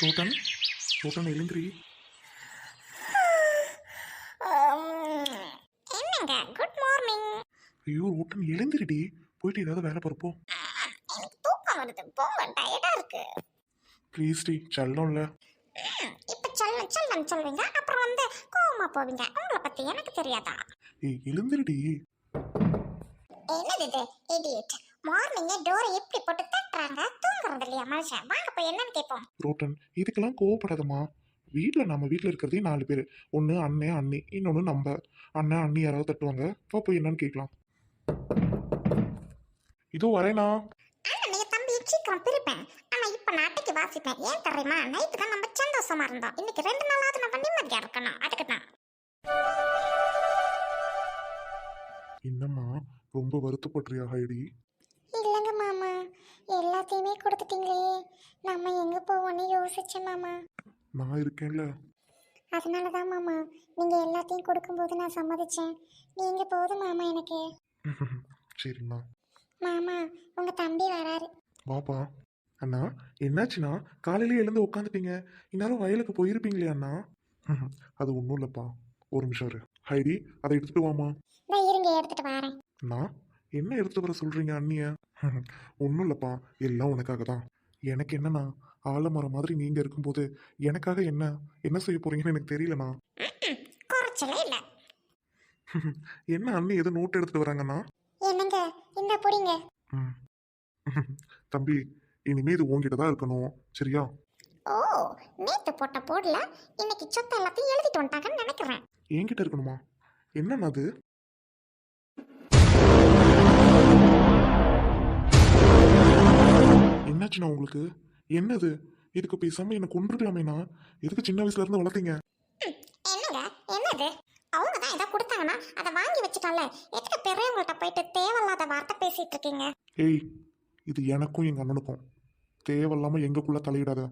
Rotten rotten எழுந்திரி. என்னங்க good morning. ஐயோ rotten எழுந்திரிடி, போயிட்டு ஏதாவது வேலை பார்ப்போம். எனக்கு தூக்கம் வருது, போங்க, டயர்டா இருக்கு. Please D, செல்லம்ல. இப்ப சொல்லுன்னு சொல்வீங்க, அப்புறம் வந்து கோவமா போவீங்க. உங்களை பத்தி எனக்கு தெரியாதா? ஏய் எழுந்திரிடி. என்னது இது இடியட்? மார்னிங்கே டோரை எப்படி போட்டு தட்டுறாங்க? தூங்குறது இல்லையா மனுஷன்? வாங்க போய் என்னன்னு கேட்போம். ரோட்டன் இதுக்கெல்லாம் கோவப்படாதம்மா. நம்ம வீட்டில் இருக்கிறதே 4 பேர். ஒன்று அண்ணன் அண்ணி, இன்னொன்று நம்ம. அண்ணன் அண்ணி யாராவது தட்டுவாங்க, போய் என்னன்னு கேட்கலாம். இதோ வரேனா. நீங்க தம்பி சீக்கிரம் பிரிப்பேன். ஆனா இப்ப நான் அட்டைக்கு வாசிப்பேன். ஏன் தெரியுமா? நைட்டு தான் நம்ம சந்தோஷமா இருந்தோம். இன்னைக்கு 2 நாளாவது நம்ம நிம்மதியா இருக்கணும். அதுக்கு தான். என்னம்மா ரொம்ப வருத்தப்படுறியா ஹைடி? இல்லைங்க மாமா, எல்லாத்தையுமே கொடுத்துட்டீங்களே, நம்ம எங்க போவோன்னு யோசிச்சேன் மாமா. நான் இருக்கேன்ல. அதனால தான் மாமா, நீங்க எல்லாத்தையும் கொடுக்கும்போது நான் சம்மதிச்சேன். நீங்க போதும் மாமா எனக்கு. சரிம்மா. மாமா, உங்க தம்பி வராரு. வாப்பா. அண்ணா என்னாச்சுண்ணா, காலையிலே எழுந்து உட்காந்துட்டீங்க. இந்நேரம் வயலுக்கு போயிருப்பீங்களே அண்ணா. அது ஒன்றும் இல்லைப்பா, ஒரு நிமிஷம் இரு. ஹைடி அதை எடுத்துட்டு வாமா. நான் இருங்க, எடுத்துட்டு வரேன். அண்ணா என்ன எடுத்து வர சொல்றீங்க அண்ணிய? ஒன்றும் இல்லைப்பா, எல்லாம் உனக்காக தான். எனக்கு என்னண்ணா, ஆலமரம் மாதிரி நீங்க இருக்கும்போது எனக்காக என்ன என்ன செய்ய போறீங்கன்னு எனக்கு தெரியலண்ணா. குறைச்சலே இல்ல. என்ன அண்ணி எது நோட் எடுத்துட்டு வராங்கண்ணா? என்னங்க, இந்த புடிங்க. ம். தம்பி, இனிமே இது உங்ககிட்ட தான் இருக்கணும், சரியா? ஓ, நேத்து போட்ட போடல இன்னைக்கு சொத்தை எல்லாத்தையும் எழுதிட்டு வந்துட்டாங்கன்னு நினைக்கிறேன். என்கிட்ட இருக்கணுமா? என்னண்ணா அது? என்னாச்சுண்ணா உங்களுக்கு? என்னது? இதுக்கு பேசாம என்ன கொன்றுக்கலாமேண்ணா. எதுக்கு சின்ன வயசுல இருந்து வளர்த்தீங்க? என்னங்க, என்னது? அவங்க தான் ஏதோ கொடுத்தாங்கன்னா அதை வாங்கி வச்சுட்டால, எத்தனை பெரியவங்கள்ட்ட போயிட்டு தேவையில்லாத வார்த்தை பேசிட்டு இருக்கீங்க? ஏய், இது எனக்கும் எங்க அண்ணனுக்கும். தேவையில்லாம எங்களுக்குள்ள தலையிடாத.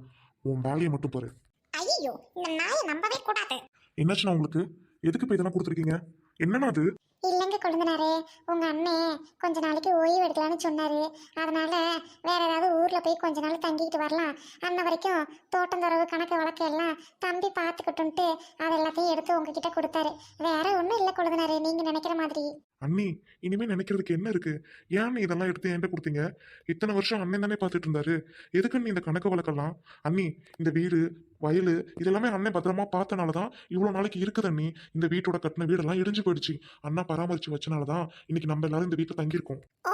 உன் வேலையை மட்டும் பாரு. ஐயோ, இந்த நாயை நம்பவே கூடாது. என்னாச்சுண்ணா உங்களுக்கு? எதுக்கு போய் இதெல்லாம் கொடுத்துருக்கீங்க? என்னண்ணா அது? இல்லைங்க கொழுந்தனாரே, உங்க அண்ணன் கொஞ்ச நாளைக்கு ஓய்வு எடுக்கலான்னு சொன்னாரு. அதனால வேற ஏதாவது ஊர்ல போய் கொஞ்ச நாள் தங்கிட்டு வரலாம், அன்ன வரைக்கும் தோட்டம் துறவு கணக்கு வழக்கு எல்லாம் தம்பி பார்த்துக்கிட்டுன்ட்டு அது எல்லாத்தையும் எடுத்து உங்ககிட்ட கொடுத்தாரு. வேற ஒன்றும் இல்லை கொழுந்தனாரே, நீங்க நினைக்கிற மாதிரி. அண்ணி, இனிமே நினைக்கிறதுக்கு என்ன இருக்கு? ஏன் இதெல்லாம் எடுத்து என்கிட்ட கொடுத்தீங்க? இத்தனை வருஷம் அண்ணன் தானே பார்த்துட்டு இருந்தாரு. எதுக்குன்னு இந்த கணக்கு வழக்கெல்லாம்? அண்ணி, இந்த வீடு வயல் இதெல்லாமே அண்ணன் பத்திரமா பார்த்தனாலதான் இவ்வளவு நாளைக்கு இருக்குது அண்ணி. இந்த வீட்டோட கட்டின வீடெல்லாம் இடிஞ்சு போயிடுச்சு. அண்ணா பராமரிச்சு வச்சனாலதான் இன்னைக்கு நம்ம எல்லாரும் இந்த வீட்டுல தங்கியிருக்கோம். ஓ,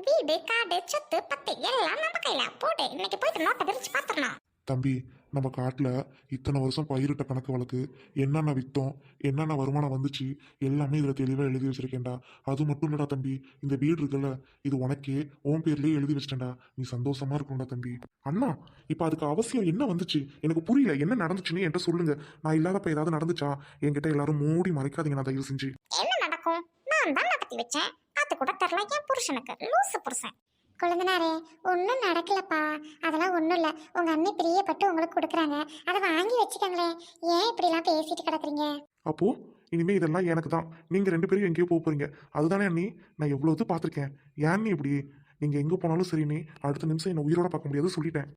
வீடு காடு சொத்து பத்து எல்லாம் நம்ம கையில போடு. இன்னைக்கு போயிட்டு நோட்டை விரிச்சு பாத்துறணும். தம்பி, நம்ம காட்டில் இத்தனை வருஷம் பயிரிட்ட கணக்கு வழக்கு, என்னென்ன விற்றோம், என்னென்ன வருமானம் வந்துச்சு, எல்லாமே இதில் தெளிவாக எழுதி வச்சிருக்கேன்டா. அது மட்டும் இல்லடா தம்பி, இந்த வீடு இருக்குல்ல, இது உனக்கே உன் பேர்லேயே எழுதி வச்சிட்டேன்டா. நீ சந்தோஷமா இருக்கணும்டா தம்பி. அண்ணா, இப்போ அதுக்கு அவசியம் என்ன வந்துச்சு? எனக்கு புரியல, என்ன நடந்துச்சுன்னு என்கிட்ட சொல்லுங்க. நான் இல்லாதப்ப ஏதாவது நடந்துச்சா? என்கிட்ட எல்லாரும் மூடி மறைக்காதீங்க, நான் தயவு செஞ்சு. என்ன நடக்கும்? நான் தான் நடத்தி வச்சேன். அது கூட தெரியல என் புருஷனுக்கு. லூசு புருஷன். கொழுந்தனாரே, ஒன்றும் நடக்கலப்பா. அதெல்லாம் ஒன்றும் இல்லை. உங்கள் அண்ணி பிரியப்பட்டு உங்களுக்கு கொடுக்குறாங்க, அதை வாங்கி வச்சுக்கோங்களேன். ஏன் இப்படிலாம் பேசிட்டு கிடக்குறீங்க? அப்போ இனிமே இதெல்லாம் எனக்கு தான். நீங்க 2 பேரும் எங்கேயோ போக போறீங்க, அதுதானே அண்ணி? நான் எவ்வளவு பார்த்துருக்கேன். ஏன் நீ இப்படி? நீங்க எங்க போனாலும் சரி, நீ அடுத்த நிமிஷம் என்ன உயிரோட பார்க்க முடியாது சொல்லிட்டேன்.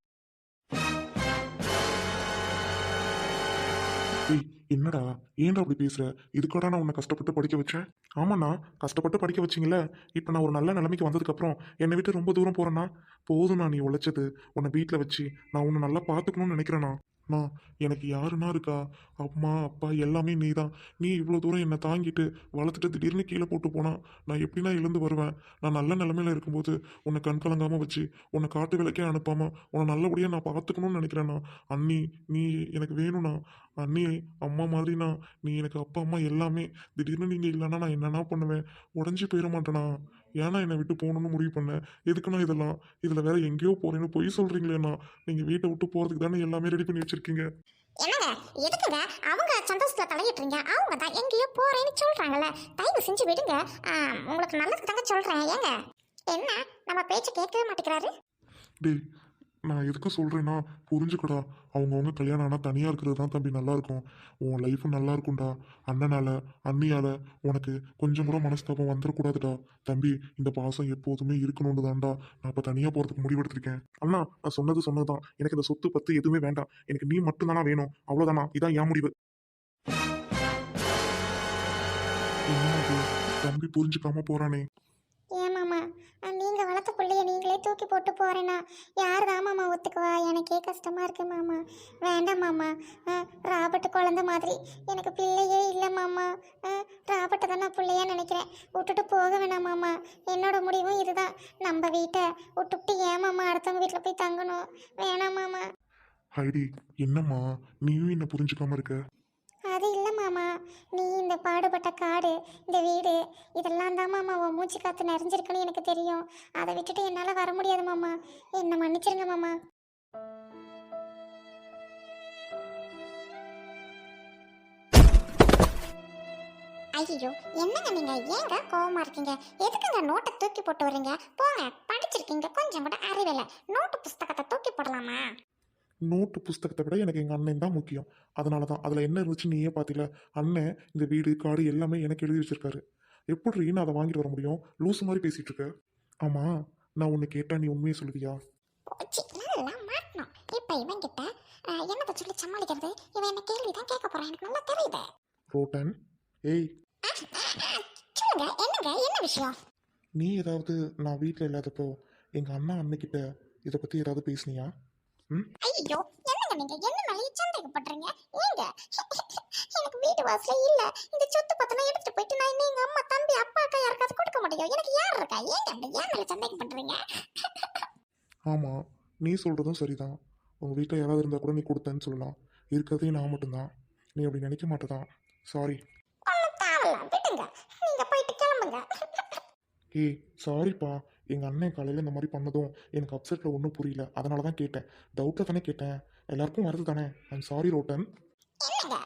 ஏய், என்னடா ஏன்டா அப்படி பேசுற? இதுக்காடா நான் உன்னை கஷ்டப்பட்டு படிக்க வச்சேன்? ஆமாண்ணா, கஷ்டப்பட்டு படிக்க வச்சிங்கள. இப்போ நான் ஒரு நல்ல நிலைமைக்கு வந்ததுக்கப்புறம் என்னை விட்டு ரொம்ப தூரம் போறேன்னா போதும்ண்ணா. நீ உழைச்சது உன்னை வீட்டில் வச்சு நான் உன்னை நல்லா பார்த்துக்கணும்னு நினைக்கிறேண்ணா. நான் எனக்கு யாருன்னா இருக்கா? அம்மா அப்பா எல்லாமே நீ தான். நீ இவ்வளோ தூரம் என்னை தாங்கிட்டு வளர்த்துட்டு திடீர்னு கீழே போட்டு போனா நான் எப்படின்னா எழுந்து வருவேன்? நான் நல்ல நிலைமையில இருக்கும்போது உன்னை கண் கலங்காமல் வச்சு உன்னை காட்டு வேலைக்கே அனுப்பாம உன்னை நல்லபடியாக நான் பார்த்துக்கணும்னு நினைக்கிறேண்ணா. அண்ணி, நீ எனக்கு வேணும்ண்ணா. அண்ணி அம்மா மாதிரிண்ணா. நீ எனக்கு அப்பா அம்மா எல்லாமே. திடீர்னு நீங்கள் இல்லைன்னா நான் என்னண்ணா பண்ணுவேன்? உடஞ்சி போயிட மாட்டேனா? ஏன்னா என்னை விட்டு போகணுன்னு முடிவு பண்ணேன்? எதுக்குண்ணா இதெல்லாம்? இதில் வேற எங்கேயோ போறேன்னு பொய் சொல்கிறீங்களேண்ணா. நீங்கள் வீட்டை விட்டு போகிறதுக்கு தானே எல்லாமே ரெடி பண்ணி வச்சிருக்கீங்க. என்னங்க, எதுக்குங்க அவங்க சந்தோஷத்துல தலையிட்டுறீங்க? அவங்க தான் எங்கேயோ போறேன்னு சொல்றாங்கல்ல, தயவு செஞ்சு விடுங்க. உங்களுக்கு நல்லதுக்கு தாங்க சொல்றேன். ஏங்க, என்ன நம்ம பேச்ச கேட்கவே மாட்டேங்கிறாரு? டேய், நான் எதுக்கு சொல்கிறேன்னா புரிஞ்சுக்கடா. அவங்கவுங்க கல்யாணம் ஆனால் தனியாக இருக்கிறது தான் தம்பி நல்லா இருக்கும். உன் லைஃபும் நல்லா இருக்கும்டா. அண்ணனால அண்ணியால் உனக்கு கொஞ்சம் கூட மனஸ்தாபம் வந்துடக்கூடாதுடா. தம்பி இந்த பாசம் எப்போதுமே இருக்கணும்னு தான்டா நான் இப்போ தனியாக போகிறதுக்கு முடிவெடுத்திருக்கேன். அண்ணா நான் சொன்னது தான். எனக்கு இந்த சொத்து பத்து எதுவுமே வேண்டாம். எனக்கு நீ மட்டும்தானா வேணும். அவ்வளோதானா? இதான் என் முடிவு. என்ன அது? தம்பி புரிஞ்சுக்காம போறானே. ஏன் மாமா நீங்கள் வளர்த்த பிள்ளைய நீங்களே தூக்கி போட்டு போகிறேன்னா யார் தான் மாமா ஒத்துக்குவா? எனக்கே கஷ்டமாக இருக்கு மாமா. வேண்டாம் மாமா. ராபர்ட் குழந்த மாதிரி எனக்கு பிள்ளையே இல்லை மாமா. ராபர்ட்டை தான் நான் பிள்ளையா நினைக்கிறேன். விட்டுட்டு போக வேணாம் மாமா. என்னோட முடிவும் இதுதான். நம்ம வீட்டை விட்டுவிட்டு ஏன் மாமா அடுத்தவங்க வீட்டில் போய் தங்கணும்? வேணாம் மாமா. ஹைடி என்னம்மா நீயும் என்ன புரிஞ்சுக்காம இருக்க? அது இல்லை மாமா. நீ இந்த பாடுபட்ட காடு, இந்த வீடு, இதெல்லாம் தான் மாமா உன் மூச்சு காற்று நிறைஞ்சிருக்குன்னு எனக்கு தெரியும். அதை விட்டுட்டு என்னால் வர முடியாது மாமா. என்னை மன்னிச்சிருங்க மாமா. ஐயோ என்னங்க நீங்க ஏங்க கோவமா இருக்கீங்க? எதுக்குங்க நோட்டை தூக்கி போட்டு வரீங்க? போங்க, படிச்சிருக்கீங்க, கொஞ்சம் கூட அறிவில்லை. நோட்டு புஸ்தகத்தை தூக்கி போடலாமா? நோட்டு புஸ்தகத்தை விட எனக்கு எங்கள் அண்ணன் தான் முக்கியம். அதனால தான் அதில் என்ன இருந்துச்சு நீயே பார்த்தில. அண்ணன் இந்த வீடு காடு எல்லாமே எனக்கு எழுதி வச்சிருக்காரு. எப்படி நான் அதை வாங்கிட்டு வர முடியும்? லூசு மாதிரி பேசிகிட்டு இருக்க. ஆமாம் நான் உன்னை கேட்டால் நீ உண்மையை சொல்லுவியா? போச்சு, நல்லா மாட்டணும். இப்போ இவன் கிட்ட என்னத்தை சொல்லி சமாளிக்கிறது? இவன் என்ன கேள்வி தான் கேட்க போறான், எனக்கு நல்லா தெரியுது. ரோட்டன் ஏய் சொல்லுங்க, என்னங்க, என்ன விஷயம்? நீ ஏதாவது நான் வீட்டில் இல்லாதப்போ எங்கள் அண்ணா அன்னைக்கிட்ட இதை பற்றி ஏதாவது பேசுனியா? ஐயோ என்னங்க நீங்க என்ன மேலேயே சந்தேகப்படுறீங்க? ஏங்க எனக்கு வீட்டு வாசல இல்ல, இந்த சொத்து பத்தினா எடுத்துட்டு போயிட்டு நான் இன்னும் எங்க அம்மா தம்பி அப்பா அக்கா யாருக்காவது கொடுக்க முடியும்? எனக்கு யார் இருக்கா? ஏங்க அப்படி ஏன் மேல சந்தேகப்படுறீங்க? ஆமாம் நீ சொல்கிறதும் சரிதான். உங்கள் வீட்டில் யாராவது இருந்தால் கூட நீ கொடுத்தேன்னு சொல்லலாம். இருக்கிறதே நான் மட்டும்தான். நீ அப்படி நினைக்க மாட்டேதான். சாரி. ஒன்றும் தேவையில்ல, விடுங்க. நீங்க போயிட்டு கிளம்புங்க. ஏய் சாரிப்பா. எங்கள் அண்ணன் காலையில் இந்த மாதிரி பண்ணதும் எனக்கு அப்செட்டில் ஒன்றும் புரியல. அதனால தான் கேட்டேன். டவுட்டில் தானே கேட்டேன். எல்லாருக்கும் வருது தானே. I'm sorry rotten. என்னங்க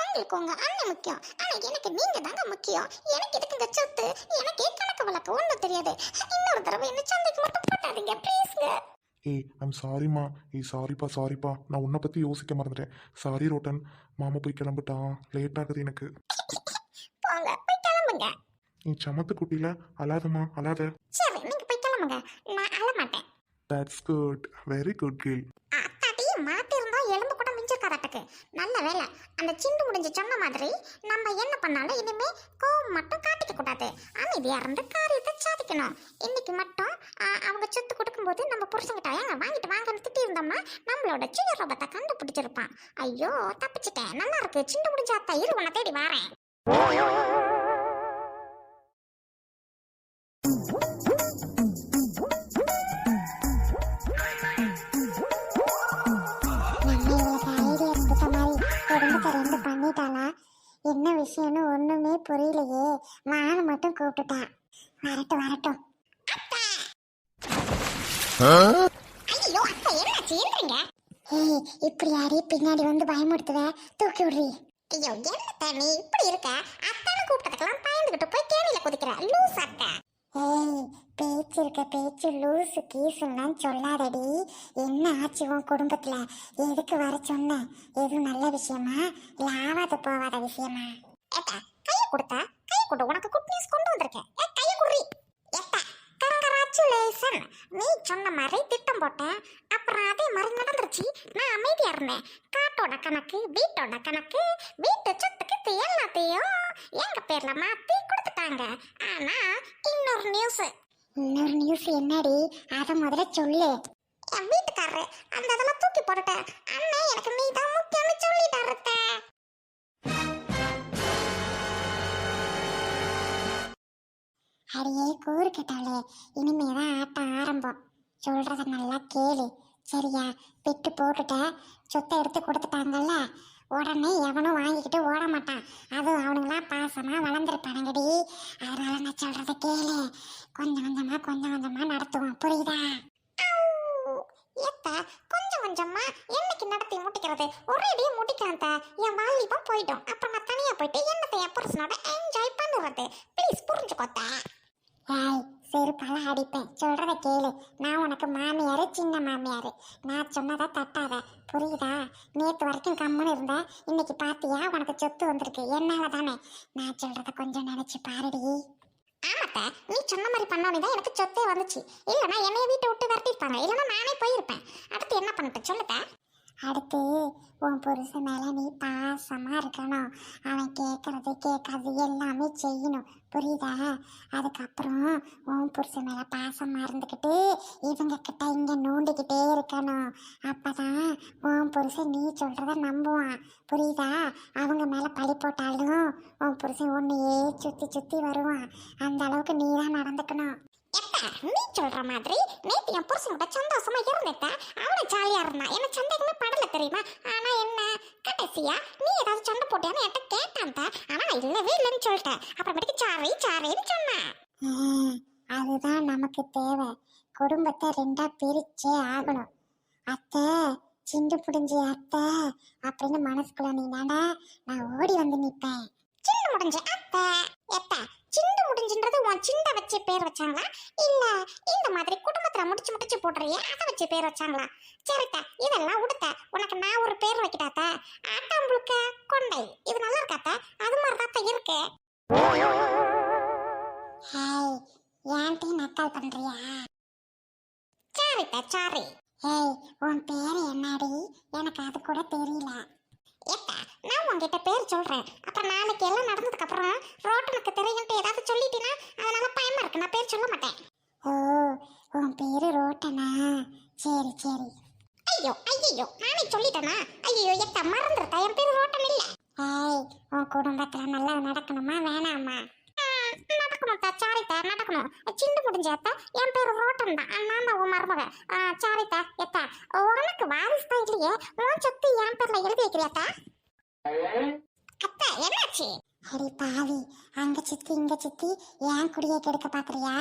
உங்களுக்கு உங்க அண்ணன் முக்கியம், ஆனா எனக்கு நீங்க தாங்க முக்கியம். எனக்கு எதுக்குங்க சொத்து? எனக்கே கணக்கு வழக்கு ஒன்றும் தெரியாது. இன்னொரு தடவை என்ன சந்தைக்கு மட்டும் போட்டாதீங்க ப்ளீஸ்ங்க. ஏய் ஐம் சாரிம்மா. ஏய் சாரிப்பா. நான் உன்னை பற்றி யோசிக்க மறந்துட்டேன். Sorry rotten. மாமா போய் கிளம்பிட்டான். லேட் ஆகுது எனக்கு. போங்க, போய் கிளம்புங்க. நீ சமத்து குட்டியில் அழாதம்மா அழாத. சரி நீங்க போய் கிளம்புங்க, நான் அழ மாட்டேன். That's good. Very good girl. அத்தாட்டி மாத்தி இருந்தா எலும்பு கூட மிஞ்சிருக்காதட்டுக்கு. நல்ல வேலை, அந்த சிண்டு முடிஞ்சு சொன்ன மாதிரி நம்ம என்ன பண்ணாலும் இனிமே கோவம் மட்டும் காட்டிக்க கூடாது. அமைதியா இருந்து காரியத்தை சாதிக்கணும். இன்னைக்கு மட்டும் அவங்க சொத்து கொடுக்கும்போது நம்ம புருஷங்கிட்ட ஏங்க வாங்கிட்டு வாங்கன்னு திட்டி இருந்தோம்னா நம்மளோட சுயரூபத்தை கண்டுபிடிச்சிருப்பான். ஐயோ தப்பிச்சிட்டேன். நல்லா இருக்கு, சிண்டு முடிஞ்ச அத்தா, இரு உன்னை தேடி வாரேன். என்ன விஷயம்னு ஒண்ணுமே புரியலையே. மானு மட்டும் கூப்பிட்டுட்டான். வரட்டும். ஐயோ அத்தை என்னாச்சு? எந்திரிங்க. ஏய் இப்படி யாரையும் பின்னாடி வந்து பயமுடுத்துவ, தூக்கி விடுறி. ஐயோ என்ன நீ இப்படி இருக்க? அத்தான கூப்பிட்டதுக்கெல்லாம் பயந்துகிட்டு போய் கேணியில குதிக்கிற லூஸ் அத்தை. ஏய் பேச்சு இருக்க பேச்சு லூசு கீசுலாம் சொல்லாதடி. என்ன ஆச்சு உன் குடும்பத்துல? எதுக்கு வர சொன்ன? எதுவும் நல்ல விஷயமா இல்ல ஆவாத போவாத விஷயமா? ஏட்டா கையை கொடுத்தா கையை கொடு, உனக்கு குட் நியூஸ் கொண்டு வந்திருக்கேன். கையை குடுறி. ஏட்டா கங்கராச்சுலேஷன். நீ சொன்ன மாதிரி திட்டம் போட்டேன், அப்புறம் அதே மாதிரி நடந்துருச்சு. நான் அமைதியா இருந்தேன். காட்டோட கணக்கு, வீட்டோட கணக்கு, வீட்டு சொத்துக்கு எல்லாத்தையும் எங்க பேர்ல மாத்தி கொடுத்துட்டாங்க. ஆனா இன்னொரு நியூஸ் என்னடி? அத முதல்ல சொல்லு. என் வீட்டுக்காரரு அந்த அதெல்லாம் தூக்கி போட்டுட்டேன். அண்ணே எனக்கு நீ தான் முக்கியம்னு சொல்லிட்டாரு. அடியே கூறு கேட்டாலே, இனிமேதான் ஆட்டம் ஆரம்பம். சொல்றத நல்லா கேளு சரியா? விட்டு போட்டுட்ட சொத்தை எடுத்து கொடுத்துட்டாங்கல்ல, உடனே எவனும் வாங்கிக்கிட்டு ஓட மாட்டான். அதுவும் அவனுங்களாம் பாசமா வளர்ந்துருப்பானுங்கடி. அதனால நான் சொல்றத கேளு. கொஞ்சம் கொஞ்சமா நடத்துவோம், புரியுதா? கொஞ்சம் கொஞ்சமா என்னைக்கு நடத்தி முடிக்கிறது? ஒரேடியே முடிக்காத, என் வாலிபா போயிடும். அப்புறம் நான் தனியா போயிட்டு என்னத்தை என் புருஷனோட என்ஜாய் பண்ணுறது. ப்ளீஸ் புரிஞ்சுக்கோத்த. ஏய் செருப்பால அடிப்பேன். சொல்றத கேளு. நான் உனக்கு மாமியாரு, சின்ன மாமியாரு. நான் சொன்னதை தட்டாத, புரியுதா? நேத்து வரைக்கும் கம்முன்னு இருந்த, இன்னைக்கு பாத்தியா உனக்கு சொத்து வந்திருக்கு, என்னால தானே. நான் சொல்றத கொஞ்சம் நினைச்சு பாருடி. ஆமாத்த, நீ சொன்ன மாதிரி பண்ணோன்னு எனக்கு சொத்தே வந்துச்சு. இல்லைன்னா என்னைய வீட்டை விட்டு விரட்டிருப்பாங்க, இல்லைன்னா நானே போயிருப்பேன். அடுத்து என்ன பண்ணிட்டு சொல்லுத்த? அடுத்து உன் புருஷன் மேல நீ பாசமா இருக்கணும். அவன் கேட்கறது கேட்காது எல்லாமே செய்யணும், புரியுதா? அதுக்கப்புறம் உன் புருஷன் மேல பாசமா இருந்துக்கிட்டு இவங்க கிட்ட இங்க நோண்டிக்கிட்டே இருக்கணும். அப்பதான் உன் புருஷன் நீ சொல்றத நம்புவான், புரியுதா? அவங்க மேல பழி போட்டாலும் உன் புருஷன் ஒன்னையே சுத்தி சுத்தி வருவான். அந்த அளவுக்கு நீ தான் நடந்துக்கணும். நீ சொல்ற மாதிரி நேத்து என் புருஷனோட சந்தோஷமா இருந்துட்டேன். அவனை ஜாலியா இருந்தான், என்ன சந்தேகமே படல தெரியுமா? ஆனா என்ன, கடைசியா நீ ஏதாவது சண்டை போட்டியான்னு என்கிட்ட கேட்டான். ஆனா நான் இல்லவே இல்லைன்னு சொல்லிட்டேன். அப்புறமேட்டுக்கு சாரி சாரின்னு சொன்னேன். அதுதான் நமக்கு தேவை. குடும்பத்தை ரெண்டா பிரிச்சே ஆகணும். அத்தை, சிண்டு புடிஞ்சி அத்தை அப்படின்னு மனசுக்குள்ள நீ நட, நான் ஓடி வந்து நிப்பேன். சிண்டு முடிஞ்ச அத்தை எத்த, சிண்டு முடிஞ்சுன்றது உன் சிண்ட வச்சு பேர் வச்சாங்களா, இல்ல இந்த மாதிரி குடும்பத்துல முடிச்சு முடிச்சு போடுறியே அதை வச்சு பேர் வச்சாங்களா? சரித்த, இதெல்லாம் உடுத்த உனக்கு நான் ஒரு பேர் வைக்கிட்டாத்த, ஆட்டாம்புழுக்க கொண்டை. இது நல்லா இருக்காத்த, அது மாதிரி தான் இருக்கு. ஹேய், ஏன்டி நக்கல் பண்றியா? சரித்த சாரி. ஏய், உன் பேரு என்னடி? எனக்கு அது கூட தெரியல. ஏப்பா, நான் உங்ககிட்ட பேர் சொல்றேன். அப்புறம் நாளைக்கு எல்லாம் நடந்ததுக்கு அப்புறம் ரோட்டனுக்கு தெரியும்ட்டு ஏதாவது சொல்லிட்டீங்கன்னா அதனால பயமா இருக்கு, நான் பேர் சொல்ல மாட்டேன். ஓ, உன் பேரு ரோட்டனா? சரி சரி. ஐயோ ஐயோ, நானே சொல்லிட்டேனா? ஐயோ எத்த மறந்துட்டா, என் பேரு ரோட்டன் இல்ல. ஏய், உன் குடும்பத்துல நல்லா நடக்கணுமா வேணாமா? நடக்கணும்டா, சாரித்தா நடக்கணும். சிண்டு முடிஞ்சாத்தா, என் பேரு ரோட்டன் தான், நான் தான் உன் மருமக. சாரித்தா எத்தா, உனக்கு வாரிசு தான் இல்லையே, உன் சொத்து என் பேர்ல எழுதி வைக்கிறியாத்தா? அத்தா என்னாச்சு? அடி பாவி, அங்க சித்தி இங்க சித்தி ஏன் குடியை கெடுக்க பாக்குறியா?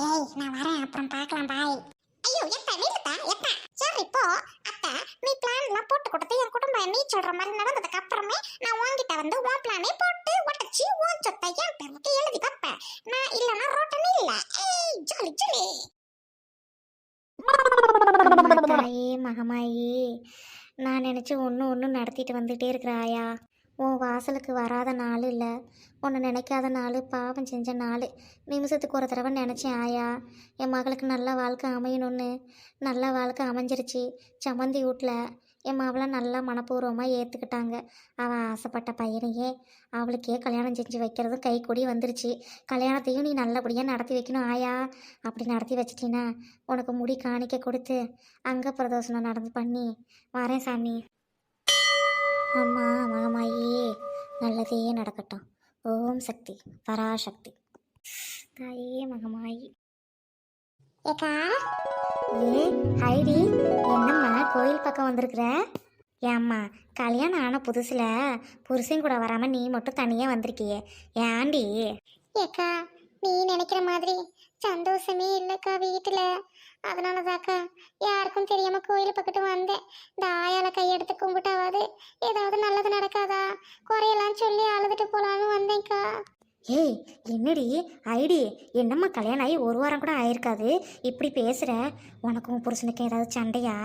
ஏய், நான் வரேன், அப்புறம் பார்க்கலாம், பாய். ஐயோ எத்தா நில்லுத்தா எத்தா. சரி இப்போ அத்தா, நீ பிளான் எல்லாம் போட்டு கொடுத்து என் குடும்பம் நீ சொல்ற மாதிரி நடந்ததுக்கு அப்புறமே நான் உன்கிட்ட வந்து உன் பிளானே போட்டு உடச்சி உன் சொத்தை என் பேருக்கு எழுதி வைப்பேன். நான் இல்லைன்னா ரோட்டன் இல்ல. ஏய் ஜாலி ஜாலி. தாயே மகமாயி, நான் நினச்சி ஒன்று நடத்திட்டு வந்துகிட்டே இருக்கிற ஆயா. உன் வாசலுக்கு வராத நாள் இல்லை, உன்னை நினைக்காத நாள், பாவம் செஞ்ச நாள். நிமிஷத்துக்கு ஒரு தடவை நினச்சேன் ஆயா, என் மகளுக்கு நல்ல வாழ்க்கை அமையணும்னு. நல்ல வாழ்க்கை அமைஞ்சிருச்சு. சம்மந்தி வீட்டில் என் மகளை நல்லா மனப்பூர்வமாக ஏற்றுக்கிட்டாங்க. அவள் ஆசைப்பட்ட பையனையே அவளுக்கே கல்யாணம் செஞ்சு வைக்கிறதும் கை கூடி வந்துருச்சு. கல்யாணத்தையும் நீ நல்லபடியாக நடத்தி வைக்கணும் ஆயா. அப்படி நடத்தி வச்சிட்டினா உனக்கு முடி காணிக்க கொடுத்து அங்க பிரதோஷனம் நடந்து பண்ணி வரேன் சாமி. அம்மா மகமாயி, நல்லதே நடக்கட்டும். ஓம் சக்தி பராசக்தி. தாயே மகமாயி. ஏக்கா, ஹைடி, என்னம்மா கோயில் பக்கம் வந்திருக்கிற? ஏம்மா, கல்யாணம் ஆன புதுசில் புருஷன் கூட வராமல் நீ மட்டும் தனியாக வந்திருக்கியே, ஏண்டி? ஏக்கா, நீ நினைக்கிற மாதிரி சந்தோஷமே இல்லைக்கா வீட்டுல. அதனாலதாக்கா யாருக்கும் தெரியாம கோயில் பக்கத்து வந்தேன். இந்த ஆயால கையெடுத்து கும்பிட்டாவது ஏதாவது நல்லது நடக்காதா, குறையெல்லாம் சொல்லி அழுதுட்டு போலான்னு வந்தேன்க்கா. ஏய் என்னடி ஐடி, என்னம்மா கல்யாணம் ஆகி ஒரு வாரம் கூட ஆயிருக்காது, இப்படி பேசுகிற? உனக்கும் புருஷனுக்கு ஏதாவது சண்டையா?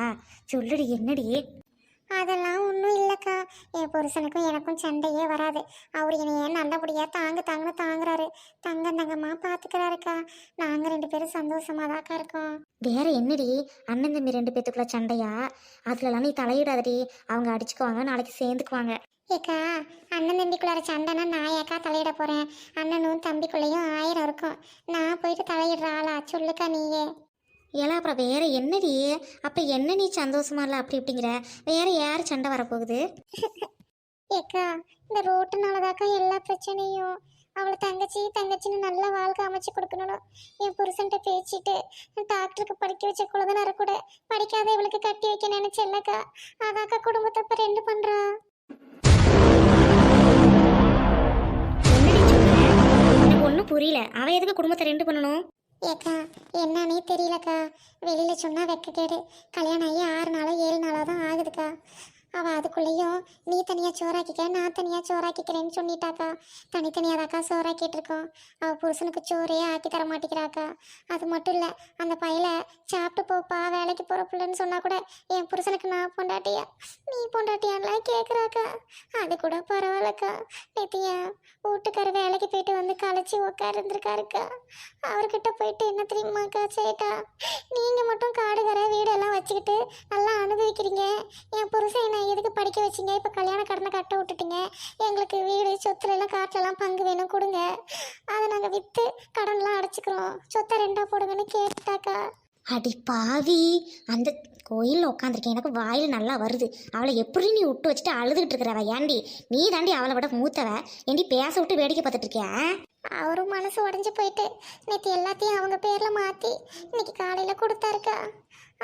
சொல்லுடி என்னடி? அதெல்லாம் ஒன்றும் இல்லைக்கா, என் புருஷனுக்கும் எனக்கும் சண்டையே வராது. அவர் என்னைய நல்லபடியாக தாங்கன்னு தாங்குறாரு. தங்கமா பார்த்துக்கிறாருக்கா. நாங்கள் 2 பேரும் சந்தோஷமாக தாக்கா இருக்கோம். வேற என்னடி, அண்ணன் தம்பி 2 பேத்துக்குள்ள சண்டையா? அதுலலாம் நீ தலையிடாதடி, அவங்க அடிச்சுக்குவாங்க, நாளைக்கு சேர்ந்துக்குவாங்க. ஏக்கா, அண்ணன் தம்பிக்குள்ளார சண்டைனா நான் ஏக்கா தலையிட போகிறேன்? அண்ணனும் தம்பிக்குள்ளேயும் 1000 இருக்கும். நான் போயிட்டு தலையிடுற ஆளா? சொல்லுக்கா நீயே. ஏலா அப்புறம் வேற என்னடி? அப்போ என்ன நீ சந்தோஷமா இல்லை அப்படி இப்படிங்கிற? வேற யார் சண்டை வரப்போகுது? ஏக்கா, இந்த ரோட்டுனாலதாக்கா எல்லா பிரச்சனையும். அவளை தங்கச்சின்னு நல்ல வாழ்க்கை அமைச்சு கொடுக்கணும். என் புருஷன்ட்ட பேசிட்டு டாக்டருக்கு படிக்க வச்ச குழந்தை கூட படிக்காத இவளுக்கு கட்டி வைக்க நினைச்சேன்லக்கா. அதாக்கா குடும்பத்தை இப்ப 2 பண்றா. என்னடி சொல்ற? எனக்கு ஒன்றும் புரியல. அவ எதுக்கு குடும்பத்தை 2 பண்ணணும்? ஏக்கா, என்னன்னே தெரியலக்கா. வெளியில சொன்னா வெக்கக்கேடு. கல்யாணம் ஆகி 6 நாளோ 7 நாளோ தான் ஆகுதுக்கா. அவள் அதுக்குள்ளேயும் நீ தனியாக சோறாக்கிக்க நான் தனியாக சோறாக்கிக்கிறேன்னு சொல்லிட்டாக்கா. தனித்தனியாதாக்கா சோறாக்கிட்டு இருக்கோம். அவள் புருஷனுக்கு சோறே ஆக்கி தர மாட்டேங்கிறாக்கா. அது மட்டும் இல்லை, அந்த பையில சாப்பிட்டு போப்பா வேலைக்கு போகிற பிள்ளைன்னு சொன்னால் கூட என் புருஷனுக்கு நான் பொண்டாட்டியா நீ பொண்டாட்டியான்லாம் கேட்குறாக்கா. அது கூட பரவாயில்லக்கா. நேத்தியா வீட்டுக்கார வேலைக்கு போயிட்டு வந்து களைச்சி உட்காந்துருக்காருக்கா. அவர்கிட்ட போயிட்டு என்ன தெரியுமாக்கா சேட்டா, நீங்கள் மட்டும் காடுகர வீடெல்லாம் வச்சுக்கிட்டு நல்லா அனுபவிக்கிறீங்க. என் புருஷன் என்ன எதுக்கு படிக்க வச்சிங்க? இப்போ கல்யாண கடனை கட்ட விட்டுட்டீங்க. எங்களுக்கு வீடு சொத்துல எல்லாம் காட்டிலலாம் பங்கு வேணும் கொடுங்க, அதை நாங்கள் விற்று கடன்லாம் அடைச்சிக்கிறோம், சொத்தை ரெண்டா போடுங்கன்னு கேட்டாக்கா. அடி பாவி, அந்த கோயிலில் உட்காந்துருக்கேன், எனக்கு வாயில் நல்லா வருது. அவளை எப்படி நீ விட்டு வச்சுட்டு அழுதுகிட்டு இருக்கிறவ? ஏண்டி நீ தாண்டி அவளை விட மூத்தவ, ஏண்டி பேச விட்டு வேடிக்கை பார்த்துட்டு இருக்கியா? அவரும் மனசு உடஞ்சி போயிட்டு நேற்று எல்லாத்தையும் அவங்க பேரில் மாற்றி இன்னைக்கு காலையில் கொடுத்தாருக்கா.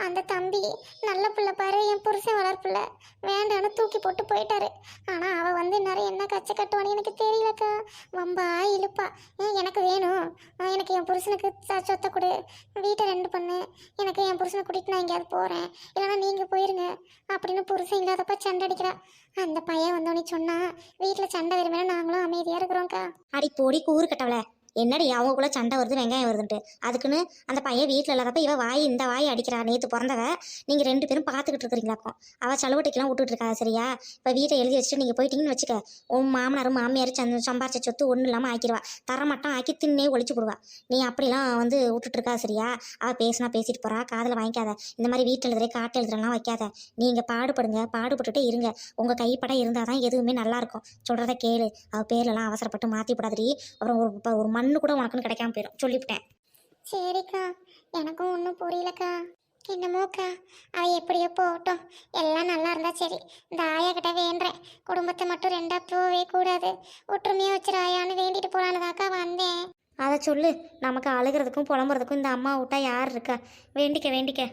அந்த தம்பி நல்ல பிள்ளை பாரு, என் புருஷன் வளர்ப்பில்ல வேண்டான்னு தூக்கி போட்டு போயிட்டாரு. ஆனால் அவள் வந்து நிறைய என்ன கச்சை கட்டுவான்னு எனக்கு தெரியலக்கா. வம்பா இழுப்பா, எனக்கு வேணும், எனக்கு என் புருஷனுக்கு சொத்தை கொடு, வீட்டை ரெண்டு பண்ணு, எனக்கு என் புருஷனை கூட்டிகிட்டு நான் எங்கேயாவது போகிறேன், இல்லைனா நீங்கள் போயிருங்க அப்படின்னு புருஷன் இல்லாதப்ப சண்டை அடிக்கிறா. அந்த பையன் வந்தோடனே சொன்னா வீட்டில் சண்டை வருமேனு நாங்களும் அமைதியாக இருக்கிறோம்க்கா. அடி போடி கூறு கட்டவளே, என்னடி அவங்களுக்குள்ள சண்டை வருது வெங்காயம் வருதுன்ட்டு? அதுக்குன்னு அந்த பையன் வீட்டில் இல்லாதப்ப இவ வாய் இந்த வாய் அடிக்கிறா. நேற்று பிறந்தவ நீங்கள் ரெண்டு பேரும் பார்த்துக்கிட்டு இருக்கிறீங்களாக்கும். அவள் செலவட்டைக்கெல்லாம் விட்டுட்டு இருக்கா சரியா? இப்போ வீட்டை எழுதி வச்சுட்டு நீங்கள் போயிட்டீங்கன்னு வச்சுக்க, உன் மாமனாரும் மாமியார் சம்பாரிச்ச சொத்து ஒன்றும் இல்லாமல் ஆக்கிடுவா, தரமட்டம் ஆக்கி தின்னே ஒழிச்சு போடுவா. நீ அப்படிலாம் வந்து விட்டுட்டு இருக்கா சரியா? அவள் பேசினா பேசிட்டு போறா, காதில் வாங்கிக்காத. இந்த மாதிரி வீட்டில் எழுதுறே காட்டு எழுதுறலாம் வைக்காத. நீங்கள் பாடுபடுங்க, பாடுபட்டுட்டே இருங்க. உங்கள் கைப்படம் இருந்தால் தான் எதுவுமே நல்லாயிருக்கும். சொல்கிறத கேளு. அவள் பேர்லலாம் அவசரப்பட்டு மாற்றி போடாதடி, அப்புறம் ஒரு மண்ணு கூட உனக்குன்னு கிடைக்காம போயிடும், சொல்லிவிட்டேன். சரிக்கா, எனக்கும் ஒன்றும் புரியலக்கா. என்னமோக்கா, அவள் எப்படியோ போகட்டும், எல்லாம் நல்லா இருந்தா சரி. இந்த ஆயா கிட்ட வேண்டேன், குடும்பத்தை மட்டும் ரெண்டா போவே கூடாது, ஒற்றுமையாக வச்சிரு ஆயான்னு வேண்டிட்டு போலான்னுதாக்கா வந்தேன். அதை சொல்லு. நமக்கு அழுகிறதுக்கும் புலம்புறதுக்கும் இந்த அம்மா விட்டா யார் இருக்கா? வேண்டிக்க வேண்டிக்க.